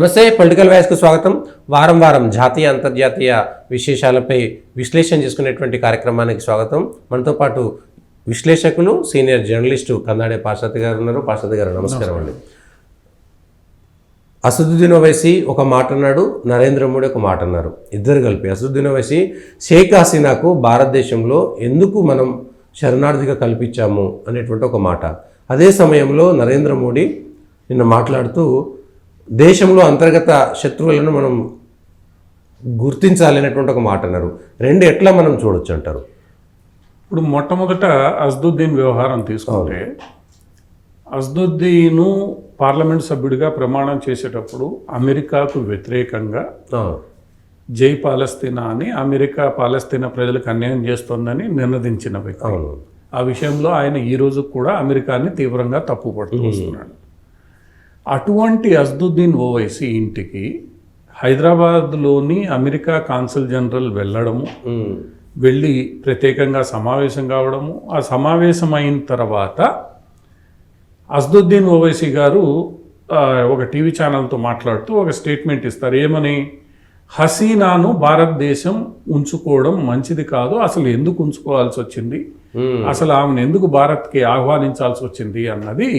నమస్తే, పొలిటికల్ వాయిస్కు స్వాగతం. వారం వారం జాతీయ అంతర్జాతీయ విశేషాలపై విశ్లేషణ చేసుకునేటువంటి కార్యక్రమానికి స్వాగతం. మనతో పాటు విశ్లేషకులు సీనియర్ జర్నలిస్టు కందాడే పార్షద్ గారు ఉన్నారు. పార్షద్ గారు నమస్కారం అండి. అసదుద్దీన్ ఓవైసీ ఒక మాట అన్నాడు, నరేంద్ర మోడీ ఒక మాట అన్నారు. ఇద్దరు కలిపి అసదుద్దీన్ ఓవైసీ షేక్ హసీనాకు భారతదేశంలో ఎందుకు మనం శరణార్థిగా కల్పించాము అనేటువంటి ఒక మాట. అదే సమయంలో నరేంద్ర మోడీ నిన్న మాట్లాడుతూ దేశంలో అంతర్గత శత్రువులను మనం గుర్తించాలి అనేటువంటి ఒక మాట అన్నారు. రెండు ఎట్లా మనం చూడొచ్చు అంటారు? ఇప్పుడు మొట్టమొదట అసదుద్దీన్ వ్యవహారం తీసుకుంటే, అసదుద్దీను పార్లమెంట్ సభ్యుడిగా ప్రమాణం చేసేటప్పుడు అమెరికాకు వ్యతిరేకంగా జై పాలస్తీనా అని అమెరికా పాలస్తీనా ప్రజలకు అన్యాయం చేస్తోందని నినదించిన వ్యక్తి. ఆ విషయంలో ఆయన ఈ రోజు కూడా అమెరికాని తీవ్రంగా తప్పుపడుతూ వస్తున్నాడు. అటువంటి అసదుద్దీన్ ఓవైసీ ఇంటికి హైదరాబాద్లోని అమెరికా కాన్సుల్ జనరల్ వెళ్ళడము, వెళ్ళి ప్రత్యేకంగా సమావేశం కావడము, ఆ సమావేశం అయిన తర్వాత అసదుద్దీన్ ఓవైసీ గారు ఒక టీవీ ఛానల్తో మాట్లాడుతూ ఒక స్టేట్మెంట్ ఇస్తారు. ఏమని? హసీనాను భారతదేశం ఉంచుకోవడం మంచిది కాదు, అసలు ఎందుకు ఉంచుకోవాల్సి వచ్చింది, అసలు ఆమెను ఎందుకు భారత్కి ఆహ్వానించాల్సి వచ్చింది అన్నది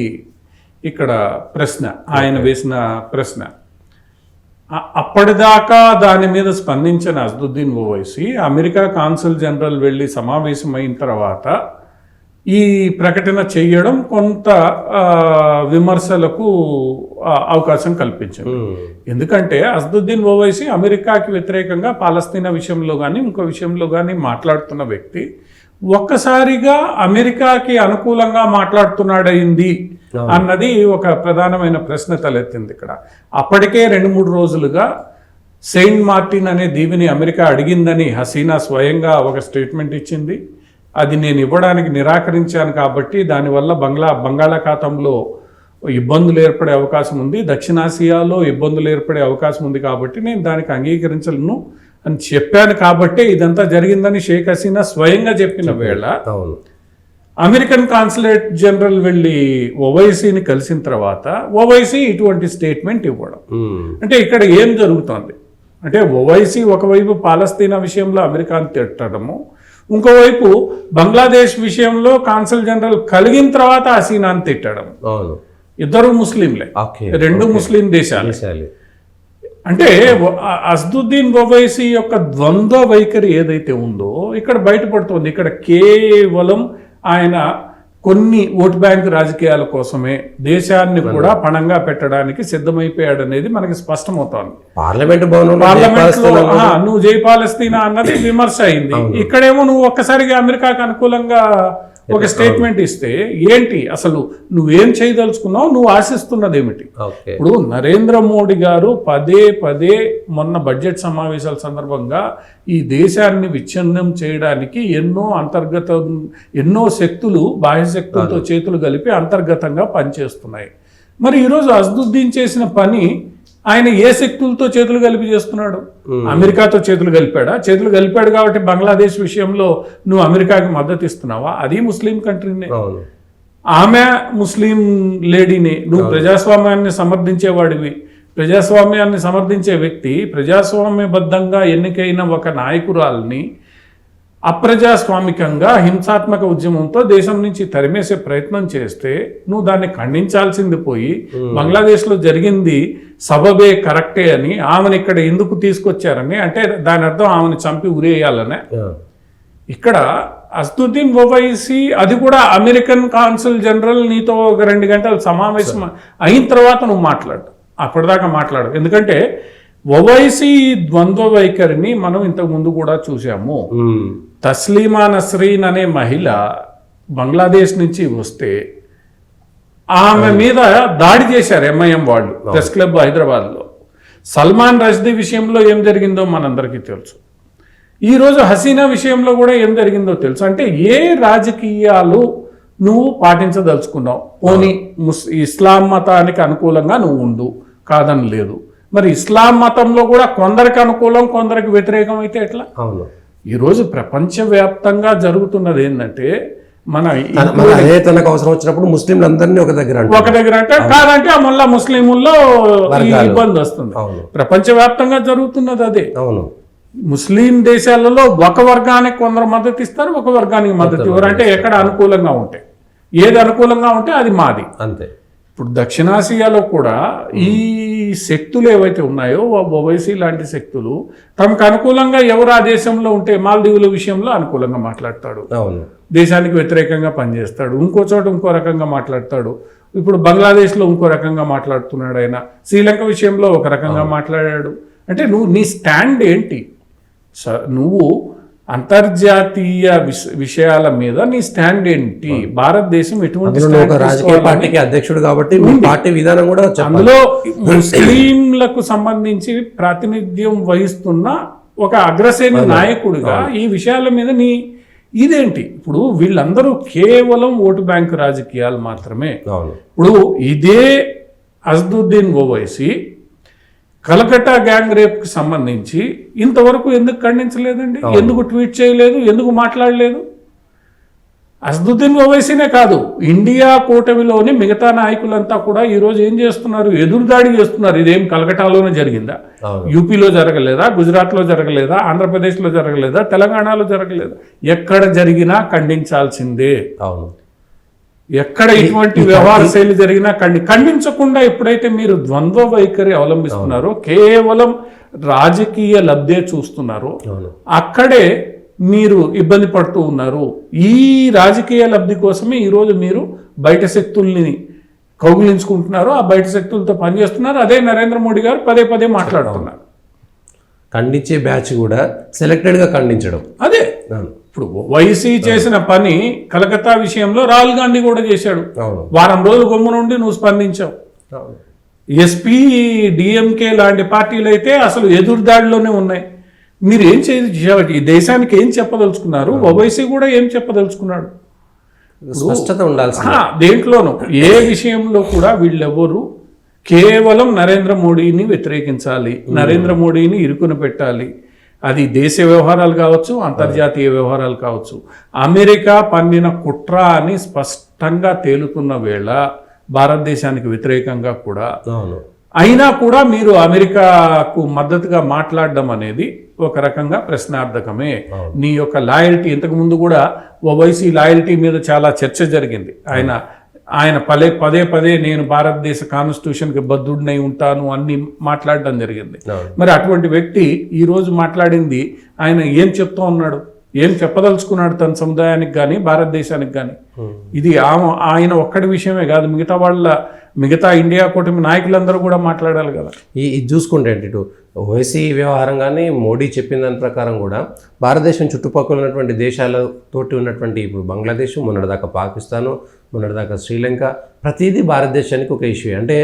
ఇక్కడ ప్రశ్న, ఆయన వేసిన ప్రశ్న. అప్పటిదాకా దాని మీద స్పందించిన Asaduddin Owaisi America consul general వెళ్ళి సమావేశం అయిన తర్వాత ఈ ప్రకటన చేయడం కొంత విమర్శలకు అవకాశం కల్పించింది. ఎందుకంటే అసదుద్దీన్ ఓవైసీ అమెరికాకి వ్యతిరేకంగా పాలస్తీనా విషయంలో కానీ ఇంకో విషయంలో కానీ మాట్లాడుతున్న వ్యక్తి ఒక్కసారిగా అమెరికాకి అనుకూలంగా మాట్లాడుతున్నాడయింది అన్నది ఒక ప్రధానమైన ప్రశ్న తలెత్తింది ఇక్కడ. అప్పటికే 2-3 రోజులుగా సెయింట్ మార్టిన్ అనే దీవిని అమెరికా అడిగిందని హసీనా స్వయంగా ఒక స్టేట్మెంట్ ఇచ్చింది. అది నేను ఇవ్వడానికి నిరాకరించాను కాబట్టి దానివల్ల బంగాళాఖాతంలో ఇబ్బందులు ఏర్పడే అవకాశం ఉంది, దక్షిణాసియాలో ఇబ్బందులు ఏర్పడే అవకాశం ఉంది కాబట్టి నేను దానికి అంగీకరించలను అని చెప్పాను కాబట్టే ఇదంతా జరిగిందని షేక్ హసీనా స్వయంగా చెప్పిన వేళ అమెరికన్ కాన్సులేట్ జనరల్ వెళ్ళి ఓవైసీని కలిసిన తర్వాత ఓవైసీ ఇటువంటి స్టేట్మెంట్ ఇవ్వడం అంటే ఇక్కడ ఏం జరుగుతోంది అంటే, ఓవైసీ ఒకవైపు పాలస్తీనా విషయంలో అమెరికాను తిట్టడము, ఇంకోవైపు బంగ్లాదేశ్ విషయంలో కాన్సుల్ జనరల్ కలిగిన తర్వాత హసీనాను తిట్టడం. ఇద్దరు ముస్లింలే, రెండు ముస్లిం దేశాలు. అంటే అసదుద్దీన్ ఓవైసీ యొక్క ద్వంద్వ వైఖరి ఏదైతే ఉందో ఇక్కడ బయటపడుతోంది. ఇక్కడ కేవలం ఆయన కొన్ని ఓటు బ్యాంక్ రాజకీయాల కోసమే దేశాన్ని కూడా పణంగా పెట్టడానికి సిద్ధమైపోయాడు అనేది మనకి స్పష్టమవుతోంది. పార్లమెంట్లో నువ్వు జై పాలస్తీనా అన్నది విమర్శ అయింది. ఇక్కడేమో నువ్వు ఒక్కసారిగా అమెరికాకు అనుకూలంగా ఒక స్టేట్మెంట్ ఇస్తే ఏంటి, అసలు నువ్వేం చేయదలుచుకున్నావు, నువ్వు ఆశిస్తున్నది ఏమిటి? ఇప్పుడు నరేంద్ర మోడీ గారు పదే పదే మొన్న బడ్జెట్ సమావేశాల సందర్భంగా ఈ దేశాన్ని విచ్ఛిన్నం చేయడానికి ఎన్నో శక్తులు బాహ్య శక్తులతో చేతులు కలిపి అంతర్గతంగా పనిచేస్తున్నాయి. మరి ఈరోజు అసదుద్దీన్ చేసిన పని ఆయన ఏ శక్తులతో చేతులు కలిపి చేస్తున్నాడు? అమెరికాతో చేతులు కలిపాడు కాబట్టి బంగ్లాదేశ్ విషయంలో నువ్వు అమెరికాకి మద్దతు ఇస్తున్నావా? అది ముస్లిం కంట్రీనే, ఆమె ముస్లిం లేడీని. నువ్వు ప్రజాస్వామ్యాన్ని సమర్థించేవాడివి, ప్రజాస్వామ్యాన్ని సమర్థించే వ్యక్తి ప్రజాస్వామ్యబద్ధంగా ఎన్నికైన ఒక నాయకురాల్ని అప్రజాస్వామికంగా హింసాత్మక ఉద్యమంతో దేశం నుంచి తరిమేసే ప్రయత్నం చేస్తే నువ్వు దాన్ని ఖండించాల్సింది పోయి బంగ్లాదేశ్లో జరిగింది సబబే కరెక్టే అని ఆమెను ఇక్కడ ఎందుకు తీసుకొచ్చారని, అంటే దాని అర్థం ఆమెను చంపి ఉరేయాలనే. ఇక్కడ అసదుద్దీన్ ఓవైసీ అది కూడా అమెరికన్ కాన్సుల్ జనరల్ నీతో ఒక 2 గంటలు సమావేశం అయిన తర్వాత నువ్వు మాట్లాడు, అప్పటిదాకా మాట్లాడు. ఎందుకంటే ఓవైసీ ద్వంద్వ వైఖరిని మనం ఇంతకు ముందు కూడా చూసాము. తస్లీమా నస్రీన్ అనే మహిళ బంగ్లాదేశ్ నుంచి వస్తే ఆమె మీద దాడి చేశారు ఎంఐఎం వాళ్ళు ప్రెస్ క్లబ్ హైదరాబాద్లో. సల్మాన్ రష్దీ విషయంలో ఏం జరిగిందో మనందరికీ తెలుసు. ఈరోజు హసీనా విషయంలో కూడా ఏం జరిగిందో తెలుసు. అంటే ఏ రాజకీయాలు నువ్వు పాటించదలుచుకున్నావు? పోనీ ఇస్లాం మతానికి అనుకూలంగా నువ్వు ఉండు, కాదని లేదు. మరి ఇస్లాం మతంలో కూడా కొందరికి అనుకూలం కొందరికి వ్యతిరేకం అయితే ఎట్లా? ఈరోజు ప్రపంచవ్యాప్తంగా జరుగుతున్నది ఏంటంటే, అదే తనకు అవసరం వచ్చినప్పుడు ముస్లింలందరినీ ఒక దగ్గర అంటే కాదంటే మళ్ళా ముస్లింల్లో ఇబ్బంది వస్తుంది. ప్రపంచవ్యాప్తంగా జరుగుతున్నది అదే. అవును, ముస్లిం దేశాలలో ఒక వర్గానికి కొందరు మద్దతు ఇస్తారు, ఒక వర్గానికి మద్దతు ఇవ్వరు. అంటే ఎక్కడ అనుకూలంగా ఉంటే, ఏది అనుకూలంగా ఉంటే అది మాది అంతే. ఇప్పుడు దక్షిణాసియాలో కూడా ఈ శక్తులు ఏవైతే ఉన్నాయో ఓవైసీ లాంటి శక్తులు తమకు అనుకూలంగా ఎవరు ఆ దేశంలో ఉంటే, మాల్దీవుల విషయంలో అనుకూలంగా మాట్లాడతాడు, దేశానికి వ్యతిరేకంగా పనిచేస్తాడు, ఇంకో చోట ఇంకో రకంగా మాట్లాడతాడు. ఇప్పుడు బంగ్లాదేశ్లో ఇంకో రకంగా మాట్లాడుతున్నాడు ఆయన, శ్రీలంక విషయంలో ఒక రకంగా మాట్లాడాడు. అంటే నీ స్టాండ్ ఏంటి? నువ్వు అంతర్జాతీయ విషయాల మీద నీ స్టాండ్ ఏంటి? భారతదేశం ఎటువంటి రాజకీయ పార్టీకి అధ్యక్షుడు కాబట్టి పార్టీ విధానం కూడా అందులో ముస్లింలకు సంబంధించి ప్రాతినిధ్యం వహిస్తున్న ఒక అగ్రశ్రేణి నాయకుడిగా ఈ విషయాల మీద నీ ఇదేంటి? ఇప్పుడు వీళ్ళందరూ కేవలం ఓటు బ్యాంకు రాజకీయాలు మాత్రమే. ఇప్పుడు ఇదే అసదుద్దీన్ ఓవైసీ కలకట్టా గ్యాంగ్ రేప్కి సంబంధించి ఇంతవరకు ఎందుకు ఖండించలేదండి? ఎందుకు ట్వీట్ చేయలేదు? ఎందుకు మాట్లాడలేదు? అసదుద్దీన్ ఓవైసీనే కాదు, ఇండియా కూటమిలోని మిగతా నాయకులంతా కూడా ఈరోజు ఏం చేస్తున్నారు? ఎదురుదాడి చేస్తున్నారు. ఇదేం కలకటాలోనే జరిగిందా? యూపీలో జరగలేదా? గుజరాత్లో జరగలేదా? ఆంధ్రప్రదేశ్లో జరగలేదా? తెలంగాణలో జరగలేదా? ఎక్కడ జరిగినా ఖండించాల్సిందే. ఎక్కడ ఇటువంటి వ్యవహార శైలి జరిగినా ఖండించకుండా ఎప్పుడైతే మీరు ద్వంద్వ వైఖరి అవలంబిస్తున్నారో, కేవలం రాజకీయ లబ్ధే చూస్తున్నారో, అక్కడే మీరు ఇబ్బంది పడుతూ ఉన్నారు. ఈ రాజకీయ లబ్ధి కోసమే ఈరోజు మీరు బయట శక్తుల్ని కౌగిలించుకుంటున్నారు, ఆ బయట శక్తులతో పనిచేస్తున్నారు. అదే నరేంద్ర మోడీ గారు పదే పదే మాట్లాడుతున్నారు. ఖండించే బ్యాచ్ కూడా సెలెక్టెడ్గా ఖండించడం. అదే ఇప్పుడు వైసీ చేసిన పని కలకత్తా విషయంలో రాహుల్ గాంధీ కూడా చేశాడు. వారం రోజులు గమ్ము నుండి నువ్వు స్పందించావు. ఎస్పీ డిఎంకే లాంటి పార్టీలు అయితే అసలు ఎదురుదాడిలోనే ఉన్నాయి. మీరు ఏం చేయాలి? ఈ దేశానికి ఏం చెప్పదలుచుకున్నారు? ఓవైసీ కూడా ఏం చెప్పదలుచుకున్నాడు? స్పష్టత ఉండాల్సి. దేంట్లోనూ ఏ విషయంలో కూడా వీళ్ళెవరు కేవలం నరేంద్ర మోడీని వ్యతిరేకించాలి, నరేంద్ర మోడీని ఇరుకున పెట్టాలి. అది దేశ వ్యవహారాలు కావచ్చు, అంతర్జాతీయ వ్యవహారాలు కావచ్చు. అమెరికా పన్నిన కుట్ర అని స్పష్టంగా తేలుతున్న వేళ భారతదేశానికి వ్యతిరేకంగా కూడా అయినా కూడా మీరు అమెరికాకు మద్దతుగా మాట్లాడడం అనేది ఒక రకంగా ప్రశ్నార్థకమే. నీ యొక్క లాయల్టీ, ఇంతకు ముందు కూడా ఓవైసీ లాయల్టీ మీద చాలా చర్చ జరిగింది. ఆయన పదే పదే నేను భారతదేశ కాన్స్టిట్యూషన్కి బద్ధుడినై ఉంటాను అన్ని మాట్లాడడం జరిగింది. మరి అటువంటి వ్యక్తి ఈరోజు మాట్లాడింది ఆయన ఏం చెప్తూ ఉన్నాడు? ఏం చెప్పదలుచుకున్నాడు తన సముదాయానికి కానీ భారతదేశానికి కానీ? ఇది ఆయన ఒక్కడి విషయమే కాదు, మిగతా ఇండియా కూటమి నాయకులందరూ కూడా మాట్లాడాలి కదా. ఇది చూసుకుంటే ఇటు ఓవైసీ వ్యవహారం కానీ మోడీ చెప్పిన దాని ప్రకారం కూడా భారతదేశం చుట్టుపక్కల ఉన్నటువంటి దేశాలతోటి ఉన్నటువంటి ఇప్పుడు బంగ్లాదేశ్, మొన్నటిదాకా పాకిస్తాను, మొన్నటిదాకా శ్రీలంక, ప్రతిదీ భారతదేశానికి ఒక ఇష్యూ. అంటే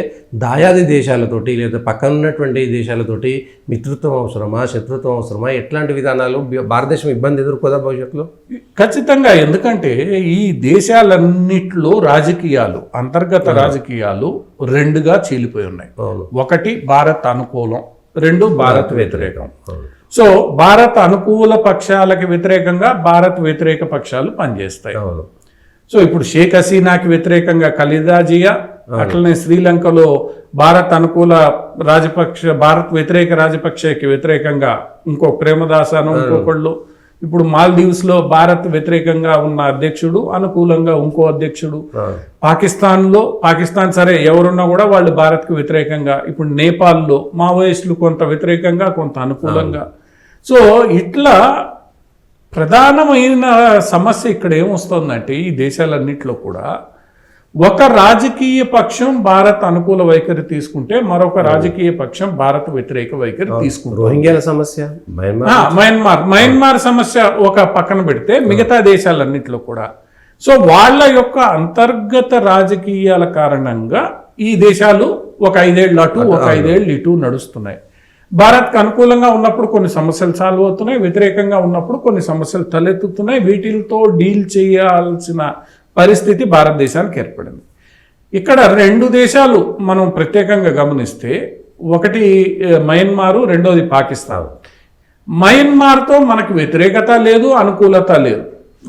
దాయాది దేశాలతోటి లేదా పక్కన ఉన్నటువంటి దేశాలతోటి మిత్రత్వం అవసరమా, శత్రుత్వం అవసరమా, ఎట్లాంటి విధానాలు భారతదేశం ఇబ్బంది ఎదుర్కోదా భవిష్యత్తులో? ఖచ్చితంగా. ఎందుకంటే ఈ దేశాలన్నిట్లో రాజకీయాలు, అంతర్గత రాజకీయాలు రెండుగా చీలిపోయి ఉన్నాయి. ఒకటి భారత్ అనుకూలం, రెండు భారత్ వ్యతిరేకం. సో భారత్ అనుకూల పక్షాలకు వ్యతిరేకంగా భారత్ వ్యతిరేక పక్షాలు పనిచేస్తాయి. సో ఇప్పుడు షేక్ హసీనాకి వ్యతిరేకంగా ఖలీదా జియా, అట్లనే శ్రీలంకలో భారత్ అనుకూల భారత్ వ్యతిరేక రాజపక్షకి వ్యతిరేకంగా ఇంకో ప్రేమదాసాను ఇంకొకళ్ళు, ఇప్పుడు మాల్దీవ్స్లో భారత్ వ్యతిరేకంగా ఉన్న అధ్యక్షుడు, అనుకూలంగా ఇంకో అధ్యక్షుడు, పాకిస్తాన్ సరే ఎవరున్నా కూడా వాళ్ళు భారత్కు వ్యతిరేకంగా, ఇప్పుడు నేపాల్లో మావోయిస్టులు కొంత వ్యతిరేకంగా కొంత అనుకూలంగా. సో ఇట్లా ప్రధానమైన సమస్య ఇక్కడ ఏమొస్తుందంటే ఈ దేశాలన్నింటిలో కూడా ఒక రాజకీయ పక్షం భారత్ అనుకూల వైఖరి తీసుకుంటే మరొక రాజకీయ పక్షం భారత్ వ్యతిరేక వైఖరి తీసుకుంటుంది. రోహింగ్యాల సమస్య, మయన్మార్ సమస్య ఒక పక్కన పెడితే మిగతా దేశాలన్నింటిలో కూడా సో వాళ్ళ యొక్క అంతర్గత రాజకీయాల కారణంగా ఈ దేశాలు ఒక 5 ఏళ్ళు అటు ఒక 5 ఏళ్ళు ఇటు నడుస్తున్నాయి. భారత్కు అనుకూలంగా ఉన్నప్పుడు కొన్ని సమస్యలు సాల్వ్ అవుతున్నాయి, వ్యతిరేకంగా ఉన్నప్పుడు కొన్ని సమస్యలు తలెత్తుతున్నాయి. వీటితో డీల్ చేయాల్సిన పరిస్థితి భారతదేశానికి ఏర్పడింది. ఇక్కడ 2 దేశాలు మనం ప్రత్యేకంగా గమనిస్తే, ఒకటి మయన్మారు, రెండోది పాకిస్తాన్. మయన్మార్తో మనకు వ్యతిరేకత లేదు, అనుకూలత లేదు.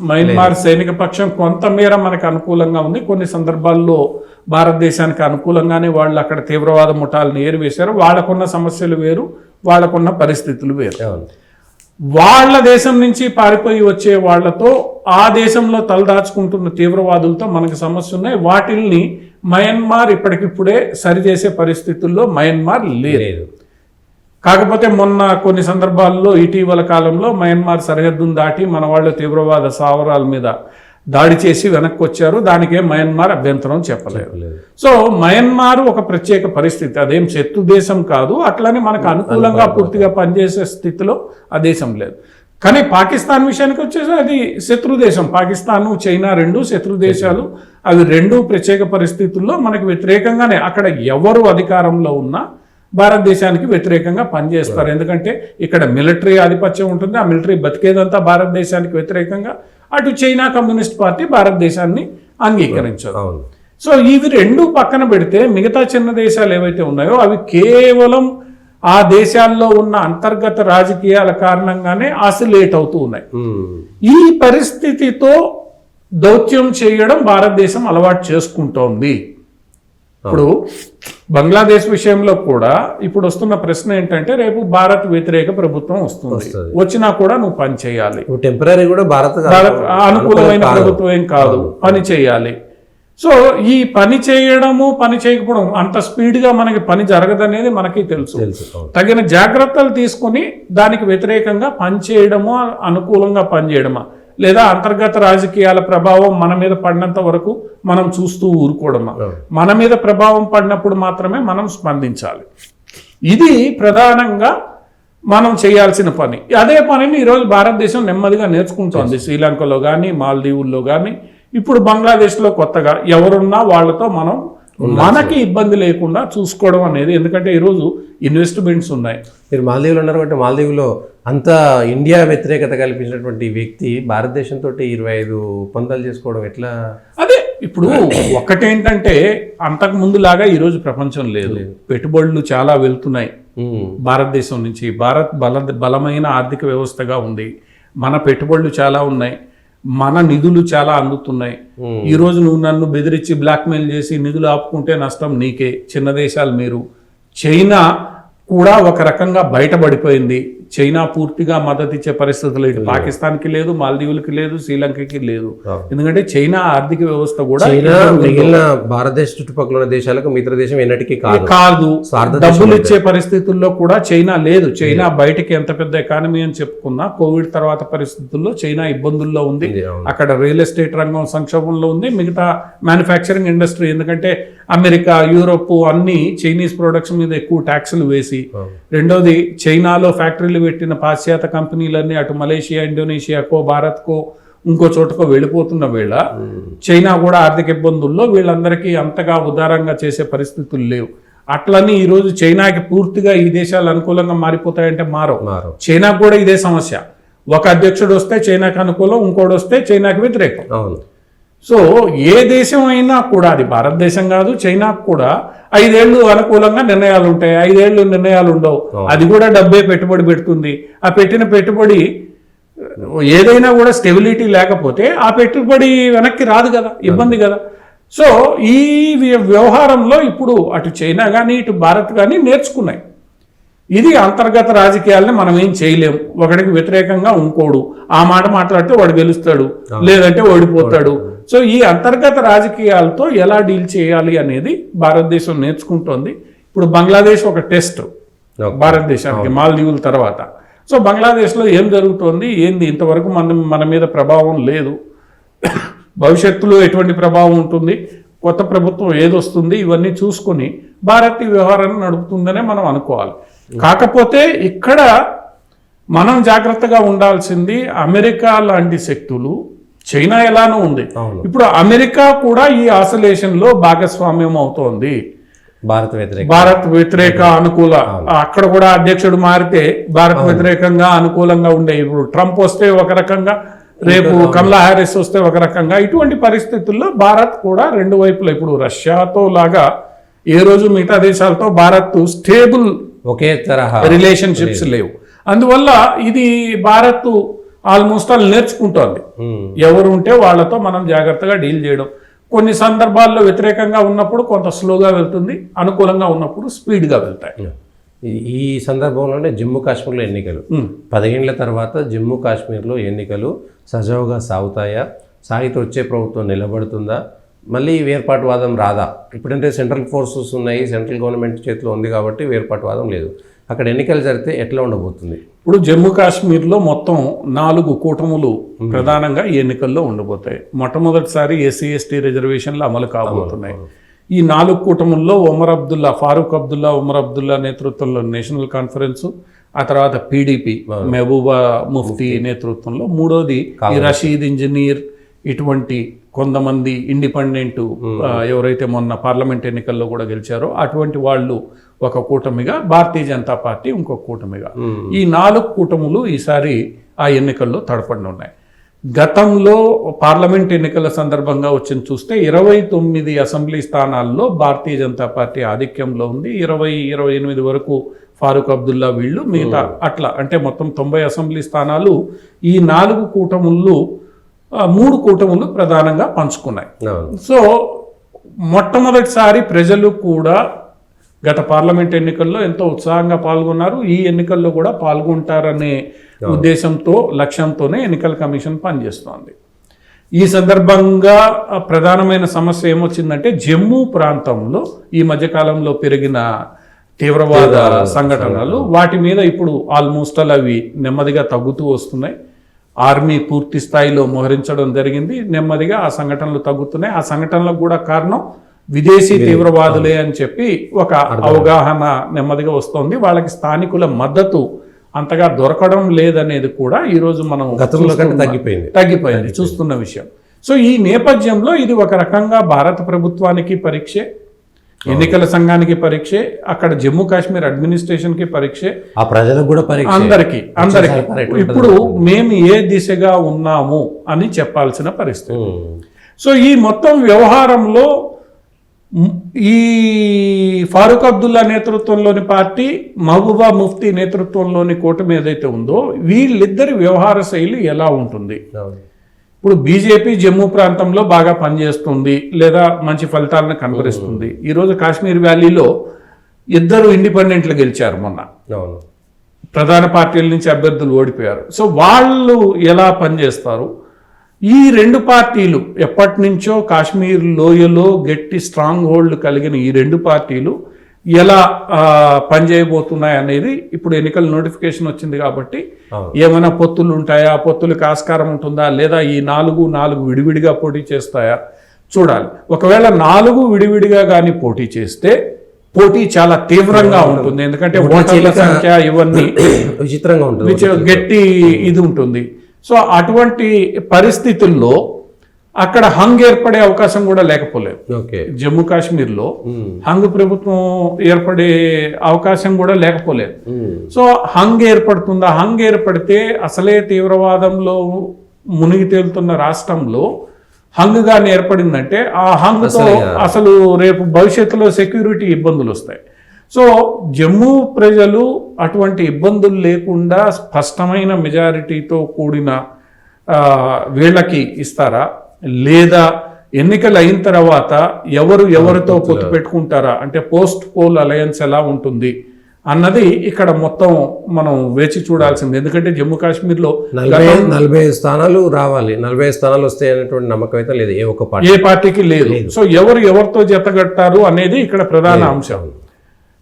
మయన్మార్ సైనిక పక్షం కొంతమేర మనకు అనుకూలంగా ఉంది. కొన్ని సందర్భాల్లో భారతదేశానికి అనుకూలంగానే వాళ్ళు అక్కడ తీవ్రవాద ముఠాలను ఏరివేశారు. వాళ్ళకున్న సమస్యలు వేరు, వాళ్ళకున్న పరిస్థితులు వేరు. వాళ్ళ దేశం నుంచి పారిపోయి వచ్చే వాళ్లతో ఆ దేశంలో తలదాచుకుంటున్న తీవ్రవాదులతో మనకు సమస్య ఉన్నాయి. వాటిల్ని మయన్మార్ ఇప్పటికిప్పుడే సరిచేసే పరిస్థితుల్లో మయన్మార్ లేదు. కాకపోతే మొన్న కొన్ని సందర్భాల్లో ఇటీవల కాలంలో మయన్మార్ సరిహద్దును దాటి మన వాళ్ళు తీవ్రవాద స్థావరాల మీద దాడి చేసి వెనక్కి వచ్చారు. దానికే మయన్మార్ అభ్యంతరం చెప్పలేదు. సో మయన్మార్ ఒక ప్రత్యేక పరిస్థితి, అదేం శత్రు దేశం కాదు. అట్లనే మనకు అనుకూలంగా పూర్తిగా పనిచేసే స్థితిలో ఆ దేశం లేదు. కానీ పాకిస్తాన్ విషయానికి వచ్చేసి అది శత్రు దేశం. పాకిస్తాన్, చైనా రెండు శత్రు దేశాలు. అవి రెండు ప్రత్యేక పరిస్థితుల్లో మనకు వ్యతిరేకంగానే అక్కడ ఎవరు అధికారంలో ఉన్నా భారతదేశానికి వ్యతిరేకంగా పనిచేస్తారు. ఎందుకంటే ఇక్కడ మిలిటరీ ఆధిపత్యం ఉంటుంది. ఆ మిలిటరీ బతికేదంతా భారతదేశానికి వ్యతిరేకంగా. అటు చైనా కమ్యూనిస్ట్ పార్టీ భారతదేశాన్ని అంగీకరించదు. సో ఇవి రెండు పక్కన పెడితే మిగతా చిన్న దేశాలు ఏవైతే ఉన్నాయో అవి కేవలం ఆ దేశాల్లో ఉన్న అంతర్గత రాజకీయాల కారణంగానే ఆసిలేట్ అవుతూ ఉన్నాయి. ఈ పరిస్థితితో దౌత్యం చేయడం భారతదేశం అలవాటు చేసుకుంటోంది. ఇప్పుడు బంగ్లాదేశ్ విషయంలో కూడా ఇప్పుడు వస్తున్న ప్రశ్న ఏంటంటే రేపు భారత్ వ్యతిరేక ప్రభుత్వం వస్తుంది. వచ్చినా కూడా నువ్వు పని చేయాలి. టెంపరీ కూడా భారత్ అనుకూలమైన ప్రభుత్వం ఏం కాదు, పని చేయాలి. సో ఈ పని చేయడము పని చేయకపోవడం అంత స్పీడ్గా మనకి పని జరగదనేది మనకి తెలుసు. తగిన జాగ్రత్తలు తీసుకుని దానికి వ్యతిరేకంగా పనిచేయడము, అనుకూలంగా పనిచేయడమా, లేదా అంతర్గత రాజకీయాల ప్రభావం మన మీద పడినంత వరకు మనం చూస్తూ ఊరుకోవడమా? మన మీద ప్రభావం పడినప్పుడు మాత్రమే మనం స్పందించాలి. ఇది ప్రధానంగా మనం చేయాల్సిన పని. అదే పనిని ఈరోజు భారతదేశం నెమ్మదిగా నేర్చుకుంటోంది. శ్రీలంకలో కానీ, మాల్దీవుల్లో కానీ, ఇప్పుడు బంగ్లాదేశ్లో కొత్తగా ఎవరున్నా వాళ్ళతో మనం మనకి ఇబ్బంది లేకుండా చూసుకోవడం అనేది. ఎందుకంటే ఈరోజు ఇన్వెస్ట్మెంట్స్ ఉన్నాయి. మీరు మాల్దీవులు ఉన్నారు అంటే మాల్దీవులో అంత ఇండియా వ్యతిరేకత కల్పించినటువంటి వ్యక్తి భారతదేశంతో 25 ఒప్పందాలు చేసుకోవడం ఎట్లా? అదే ఇప్పుడు ఒక్కటేంటంటే అంతకు ముందు లాగా ఈరోజు ప్రపంచం లేదు. పెట్టుబడులు చాలా వెళ్తున్నాయి భారతదేశం నుంచి. భారత్ బలమైన ఆర్థిక వ్యవస్థగా ఉంది. మన పెట్టుబడులు చాలా ఉన్నాయి. మన నిధులు చాలా అందుతున్నాయి. ఈరోజు నువ్వు నన్ను బెదిరించి బ్లాక్మెయిల్ చేసి నిధులు ఆపుకుంటే నష్టం నీకే. చిన్న దేశాలు మీరు. చైనా కూడా ఒక రకంగా బయటపడిపోయింది. చైనా పూర్తిగా మద్దతు ఇచ్చే పరిస్థితులు ఇటు పాకిస్తాన్కి లేదు, మాల్దీవులకి లేదు, శ్రీలంకకి లేదు. ఎందుకంటే చైనా ఆర్థిక వ్యవస్థ కూడా మిగిలిన భారతదేశ చుట్టుపక్కల ఉన్న దేశాలకు మిత్ర దేశం ఎన్నటికీ కాదు. డబ్బులు ఇచ్చే పరిస్థితుల్లో కూడా చైనా లేదు. చైనా బయటకి ఎంత పెద్ద ఎకానమీ అని చెప్పుకున్నా కోవిడ్ తర్వాత పరిస్థితుల్లో చైనా ఇబ్బందుల్లో ఉంది. అక్కడ రియల్ ఎస్టేట్ రంగం సంక్షోభంలో ఉంది. మిగతా మ్యానుఫ్యాక్చరింగ్ ఇండస్ట్రీ, ఎందుకంటే అమెరికా, యూరోప్ అన్ని చైనీస్ ప్రొడక్ట్స్ మీద ఎక్కువ ట్యాక్సులు వేసి, రెండోది చైనాలో ఫ్యాక్టరీలు పెట్టిన పాశ్చాత్య కంపెనీలన్నీ అటు మలేషియా, ఇండోనేషియాకో, భారత్కో, ఇంకో చోటకో వెళ్ళిపోతున్న వేళ చైనా కూడా ఆర్థిక ఇబ్బందుల్లో వీళ్ళందరికీ అంతగా ఉదారంగా చేసే పరిస్థితులు లేవు. అట్లని ఈరోజు చైనాకి పూర్తిగా ఈ దేశాలు అనుకూలంగా మారిపోతాయంటే మారవు. చైనాకు కూడా ఇదే సమస్య. ఒక అధ్యక్షుడు వస్తే చైనాకి అనుకూలం, ఇంకోటి వస్తే చైనాకి వ్యతిరేకం. సో ఏ దేశం అయినా కూడా, అది భారతదేశం కాదు, చైనాకు కూడా 5 ఏళ్ళు అనుకూలంగా నిర్ణయాలు ఉంటాయి, 5 ఏళ్ళు నిర్ణయాలు ఉండవు. అది కూడా డబ్బే పెట్టుబడి పెడుతుంది. ఆ పెట్టిన పెట్టుబడి ఏదైనా కూడా స్టెబిలిటీ లేకపోతే ఆ పెట్టుబడి వెనక్కి రాదు కదా, ఇబ్బంది కదా. సో ఈ వ్యవహారంలో ఇప్పుడు అటు చైనా కానీ ఇటు భారత్ కానీ నేర్చుకున్నాయి. ఇది అంతర్గత రాజకీయాలని మనం ఏం చేయలేము. ఒకడికి వ్యతిరేకంగా ఇంకోడు ఆ మాట మాట్లాడితే వాడు గెలుస్తాడు, లేదంటే ఓడిపోతాడు. సో ఈ అంతర్గత రాజకీయాలతో ఎలా డీల్ చేయాలి అనేది భారతదేశం నేర్చుకుంటోంది. ఇప్పుడు బంగ్లాదేశ్ ఒక టెస్ట్ భారతదేశానికి, మాల్దీవుల తర్వాత. సో బంగ్లాదేశ్లో ఏం జరుగుతోంది, ఏంది, ఇంతవరకు మన మీద ప్రభావం లేదు. భవిష్యత్తులో ఎటువంటి ప్రభావం ఉంటుంది, కొత్త ప్రభుత్వం ఏదొస్తుంది, ఇవన్నీ చూసుకొని భారత్ ఈ వ్యవహారాన్ని నడుపుతుందనే మనం అనుకోవాలి. కాకపోతే ఇక్కడ మనం జాగ్రత్తగా ఉండాల్సింది అమెరికా లాంటి శక్తులు, చైనా ఎలానో ఉంది, ఇప్పుడు అమెరికా కూడా ఈ ఆసిలేషన్ లో భాగస్వామ్యం అవుతోంది. భారత్ వ్యతిరేక అనుకూల, అక్కడ కూడా అధ్యక్షుడు మారితే భారత్ వ్యతిరేకంగా అనుకూలంగా ఉండే. ఇప్పుడు ట్రంప్ వస్తే ఒక రకంగా, రేపు కమలా హ్యారిస్ వస్తే ఒక రకంగా. ఇటువంటి పరిస్థితుల్లో భారత్ కూడా రెండు వైపులా, ఇప్పుడు రష్యాతో లాగా ఏ రోజు మిగతా దేశాలతో భారత్ స్టేబుల్ ఒకే తరహా రిలేషన్షిప్స్ లేవు. అందువల్ల ఇది భారత్ ఆల్మోస్ట్ ఆల్ నేర్చుకుంటోంది. ఎవరు ఉంటే వాళ్ళతో మనం జాగ్రత్తగా డీల్ చేయడం. కొన్ని సందర్భాల్లో వ్యతిరేకంగా ఉన్నప్పుడు కొంత స్లోగా వెళ్తుంది, అనుకూలంగా ఉన్నప్పుడు స్పీడ్గా వెళ్తాయి. ఈ సందర్భంలోనే జమ్మూ కాశ్మీర్లో ఎన్నికలు 10 ఏళ్ల తర్వాత జమ్మూ కాశ్మీర్లో ఎన్నికలు సజావుగా సాగుతాయా? సాగితే వచ్చే ప్రభుత్వం నిలబడుతుందా? మళ్ళీ వేర్పాటువాదం రాదా? ఇప్పుడంటే సెంట్రల్ ఫోర్సెస్ ఉన్నాయి, సెంట్రల్ గవర్నమెంట్ చేతిలో ఉంది కాబట్టి వేర్పాటువాదం లేదు. అక్కడ ఎన్నికలు జరిగితే ఎట్లా ఉండబోతుంది? ఇప్పుడు జమ్మూ కాశ్మీర్లో మొత్తం 4 కూటములు ప్రధానంగా ఈ ఎన్నికల్లో ఉండబోతాయి. మొట్టమొదటిసారి ఎస్సీ ఎస్టీ రిజర్వేషన్లు అమలు కాబోతున్నాయి. ఈ 4 కూటముల్లో ఫారూక్ అబ్దుల్లా ఉమర్ అబ్దుల్లా నేతృత్వంలో నేషనల్ కాన్ఫరెన్స్, ఆ తర్వాత పీడీపీ మెహబూబా ముఫ్తీ నేతృత్వంలో, మూడోది ఈ రషీద్ ఇంజనీర్ ఇటువంటి కొంతమంది ఇండిపెండెంట్ ఎవరైతే మొన్న పార్లమెంట్ ఎన్నికల్లో కూడా గెలిచారో అటువంటి వాళ్ళు ఒక కూటమిగా, భారతీయ జనతా పార్టీ ఇంకొక కూటమిగా, ఈ 4 కూటములు ఈసారి ఆ ఎన్నికల్లో తడపడి ఉన్నాయి. గతంలో పార్లమెంట్ ఎన్నికల సందర్భంగా వచ్చింది చూస్తే 29 అసెంబ్లీ స్థానాల్లో భారతీయ జనతా పార్టీ ఆధిక్యంలో ఉంది. 28 వరకు ఫారూక్ అబ్దుల్లా వీళ్ళు, మిగతా అట్లా అంటే మొత్తం 90 అసెంబ్లీ స్థానాలు ఈ 4 కూటములు 3 కూటములు ప్రధానంగా పంచుకున్నాయి. సో మొట్టమొదటిసారి ప్రజలు కూడా గత పార్లమెంట్ ఎన్నికల్లో ఎంతో ఉత్సాహంగా పాల్గొన్నారు. ఈ ఎన్నికల్లో కూడా పాల్గొంటారనే ఉద్దేశంతో, లక్ష్యంతోనే ఎన్నికల కమిషన్ పనిచేస్తోంది. ఈ సందర్భంగా ప్రధానమైన సమస్య ఏమొచ్చిందంటే జమ్మూ ప్రాంతంలో ఈ మధ్యకాలంలో పెరిగిన తీవ్రవాద సంఘటనలు, వాటి మీద ఇప్పుడు ఆల్మోస్ట్ అవి నెమ్మదిగా తగ్గుతూ వస్తున్నాయి. ఆర్మీ పూర్తి స్థాయిలో మోహరించడం జరిగింది. నెమ్మదిగా ఆ సంఘటనలు తగ్గుతున్నాయి. ఆ సంఘటనలకు కూడా కారణం విదేశీ తీవ్రవాదులే అని చెప్పి ఒక అవగాహన నెమ్మదిగా వస్తోంది. వాళ్ళకి స్థానికుల మద్దతు అంతగా దొరకడం లేదనేది కూడా ఈరోజు మనం తగ్గిపోయింది చూస్తున్న విషయం. సో ఈ నేపథ్యంలో ఇది ఒక రకంగా భారత ప్రభుత్వానికి పరీక్షే, ఎన్నికల సంఘానికి పరీక్షే, అక్కడ జమ్మూ కాశ్మీర్ అడ్మినిస్ట్రేషన్ కి పరీక్షే, ఆ ప్రజలకు కూడా పరీక్ష, అందరికీ. ఇప్పుడు మేము ఏ దిశగా ఉన్నాము అని చెప్పాల్సిన పరిస్థితి. సో ఈ మొత్తం వ్యవహారంలో ఈ ఫారూక్ అబ్దుల్లా నేతృత్వంలోని పార్టీ, మహబూబా ముఫ్తీ నేతృత్వంలోని కూటమి ఏదైతే ఉందో, వీళ్ళిద్దరి వ్యవహార శైలి ఎలా ఉంటుంది? ఇప్పుడు బీజేపీ జమ్మూ ప్రాంతంలో బాగా పనిచేస్తుంది లేదా మంచి ఫలితాలను కనబరుస్తుంది. ఈరోజు కాశ్మీర్ వ్యాలీలో 2 ఇండిపెండెంట్లు గెలిచారు మొన్న, ప్రధాన పార్టీల నుంచి అభ్యర్థులు ఓడిపోయారు. సో వాళ్ళు ఎలా పనిచేస్తారు? ఈ 2 పార్టీలు ఎప్పటి నుంచో కాశ్మీర్ లోయలో గట్టి స్ట్రాంగ్ హోల్డ్ కలిగిన ఈ 2 పార్టీలు ఎలా పనిచేయబోతున్నాయి అనేది ఇప్పుడు ఎన్నికల నోటిఫికేషన్ వచ్చింది కాబట్టి ఏమైనా పొత్తులు ఉంటాయా, పొత్తులకు ఆస్కారం ఉంటుందా, లేదా ఈ 4 విడివిడిగా పోటీ చేస్తాయా చూడాలి. ఒకవేళ 4 విడివిడిగా కానీ పోటీ చేస్తే పోటీ చాలా తీవ్రంగా ఉంటుంది. ఎందుకంటే ఓటర్ల సంఖ్య ఇవన్నీ విచిత్రంగా ఉంటుంది, గట్టి ఇది ఉంటుంది. సో అటువంటి పరిస్థితుల్లో అక్కడ హంగ్ ఏర్పడే అవకాశం కూడా లేకపోలేదు. జమ్మూ కాశ్మీర్లో హంగ్ ప్రభుత్వం ఏర్పడే అవకాశం కూడా లేకపోలేదు. So hung ఏర్పడుతుందా? హంగ్ ఏర్పడితే అసలే తీవ్రవాదంలో మునిగి తేలుతున్న రాష్ట్రంలో హంగ్ గాని ఏర్పడిందంటే ఆ హంగ్తో అసలు రేపు భవిష్యత్తులో సెక్యూరిటీ ఇబ్బందులు వస్తాయి. సో జమ్మూ ప్రజలు అటువంటి ఇబ్బందులు లేకుండా స్పష్టమైన మెజారిటీతో కూడిన వీళ్ళకి ఇస్తారా, లేదా ఎన్నికలు అయిన తర్వాత ఎవరితో పొత్తు పెట్టుకుంటారా, అంటే పోస్ట్ పోల్ అలయన్స్ ఎలా ఉంటుంది అన్నది ఇక్కడ మొత్తం మనం వేచి చూడాల్సింది. ఎందుకంటే జమ్మూ కాశ్మీర్లో 45 స్థానాలు రావాలి, 45 స్థానాలు వస్తాయి అనేటువంటి నమ్మకం అయితే లేదు ఏ పార్టీకి లేదు. సో ఎవరితో జతగట్టారు అనేది ఇక్కడ ప్రధాన అంశం.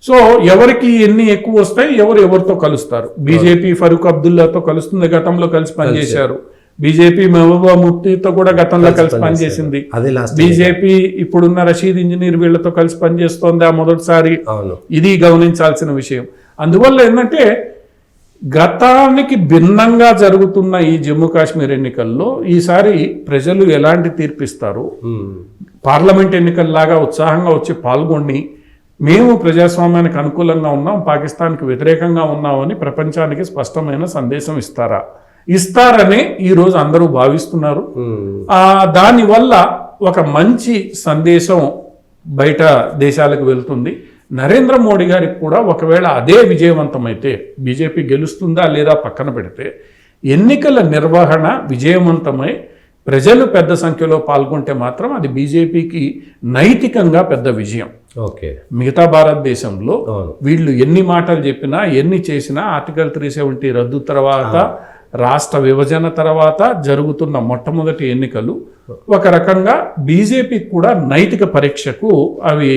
సో ఎవరికి ఎన్ని ఎక్కువ వస్తాయి, ఎవరితో కలుస్తారు? బీజేపీ ఫరూక్ అబ్దుల్లాతో కలుస్తుంది, గతంలో కలిసి పనిచేశారు. బీజేపీ మహబూబా ముఫ్తీతో కూడా గతంలో కలిసి పనిచేసింది. బీజేపీ ఇప్పుడున్న రషీద్ ఇంజనీర్ వీళ్లతో కలిసి పనిచేస్తోంది మొదటిసారి. ఇది గమనించాల్సిన విషయం. అందువల్ల ఏంటంటే గతానికి భిన్నంగా జరుగుతున్న ఈ జమ్మూ కాశ్మీర్ ఎన్నికల్లో ఈసారి ప్రజలు ఎలాంటి తీర్పిస్తారు? పార్లమెంట్ ఎన్నికల్లాగా ఉత్సాహంగా వచ్చి పాల్గొని మేము ప్రజాస్వామ్యానికి అనుకూలంగా ఉన్నాం, పాకిస్తాన్కి వ్యతిరేకంగా ఉన్నామని ప్రపంచానికి స్పష్టమైన సందేశం ఇస్తారని ఈరోజు అందరూ భావిస్తున్నారు. దానివల్ల ఒక మంచి సందేశం బయట దేశాలకు వెళ్తుంది. నరేంద్ర మోడీ గారికి కూడా ఒకవేళ అదే విజయవంతమైతే, బీజేపీ గెలుస్తుందా లేదా పక్కన పెడితే, ఎన్నికల నిర్వహణ విజయవంతమై ప్రజలు పెద్ద సంఖ్యలో పాల్గొంటే మాత్రం అది బీజేపీకి నైతికంగా పెద్ద విజయం. ఓకే. మిగతా భారతదేశంలో అవును. వీళ్ళు ఎన్ని మాటలు చెప్పినా ఎన్ని చేసినా ఆర్టికల్ 370 రద్దు తర్వాత రాష్ట్ర విభజన తర్వాత జరుగుతున్న మొట్టమొదటి ఎన్నికలు ఒక రకంగా బీజేపీకి కూడా నైతిక పరీక్షకు అవి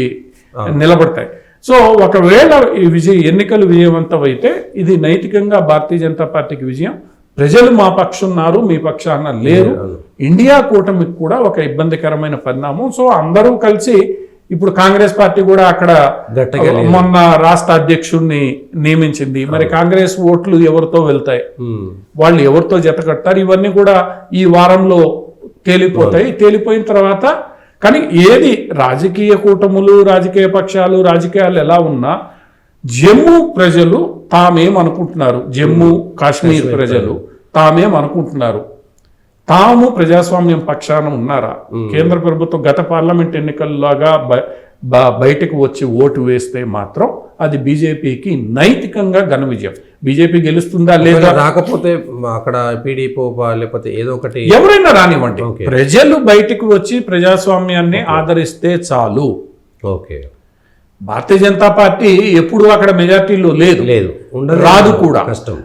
నిలబడతాయి. సో ఒకవేళ ఈ ఎన్నికలు విజయవంతమైతే ఇది నైతికంగా భారతీయ జనతా పార్టీకి విజయం. ప్రజలు మా పక్షం ఉన్నారు, మీ పక్షాన లేరు. ఇండియా కూటమికి కూడా ఒక ఇబ్బందికరమైన పరిణామం. సో అందరూ కలిసి ఇప్పుడు కాంగ్రెస్ పార్టీ కూడా అక్కడ మొన్న రాష్ట్ర అధ్యక్షుడిని నియమించింది. మరి కాంగ్రెస్ ఓట్లు ఎవరితో వెళ్తాయి, వాళ్ళు ఎవరితో జత కడతారు, ఇవన్నీ కూడా ఈ వారంలో తేలిపోతాయి. తేలిపోయిన తర్వాత కానీ ఏది రాజకీయ కూటములు, రాజకీయ పక్షాలు, రాజకీయాలు ఎలా ఉన్నా జమ్మూ ప్రజలు తామేమనుకుంటున్నారు, జమ్మూ కాశ్మీర్ ప్రజలు తామేమనుకుంటున్నారు, తాము ప్రజాస్వామ్యం పక్షాన ఉన్నారా? కేంద్ర ప్రభుత్వం గత పార్లమెంట్ ఎన్నికల్లాగా బయటకు వచ్చి ఓటు వేస్తే మాత్రం అది బీజేపీకి నైతికంగా ఘన విజయం. బీజేపీ గెలుస్తుందా లేదా, రాకపోతే అక్కడ పీడీపీ లేకపోతే ఏదో ఒకటి ఎవరైనా రానివ్వండి, ప్రజలు బయటకు వచ్చి ప్రజాస్వామ్యాన్ని ఆదరిస్తే చాలు. ఓకే. భారతీయ జనతా పార్టీ ఎప్పుడు అక్కడ మెజార్టీలో లేదు, రాదు కూడా, కష్టం.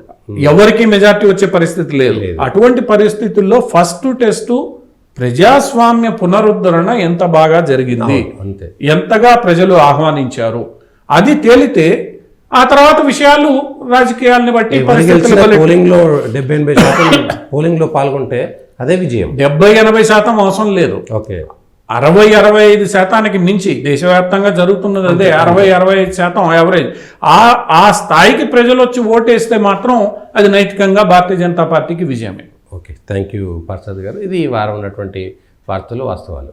ఎవరికి మెజార్టీ వచ్చే పరిస్థితి లేదు. అటువంటి పరిస్థితుల్లో ఫస్ట్ టెస్ట్ ప్రజాస్వామ్య పునరుద్ధరణ ఎంత బాగా జరిగింది, ఎంతగా ప్రజలు ఆహ్వానించారు, అది తేలితే ఆ తర్వాత విషయాలు రాజకీయాలను బట్టి పోలింగ్ లో 70-80% పోలింగ్ లో పాల్గొంటే అదే విజయం. 70-80% అవసరం లేదు. ఓకే. 60-65% మించి దేశవ్యాప్తంగా జరుగుతున్నది అదే. 60-65% యావరేజ్. ఆ స్థాయికి ప్రజలు వచ్చి ఓటేస్తే మాత్రం అది నైతికంగా భారతీయ జనతా పార్టీకి విజయమే. ఓకే. థ్యాంక్ యూ పార్సాద్ గారు. ఇది ఈ వారం ఉన్నటువంటి వార్తలు వాస్తవాలు.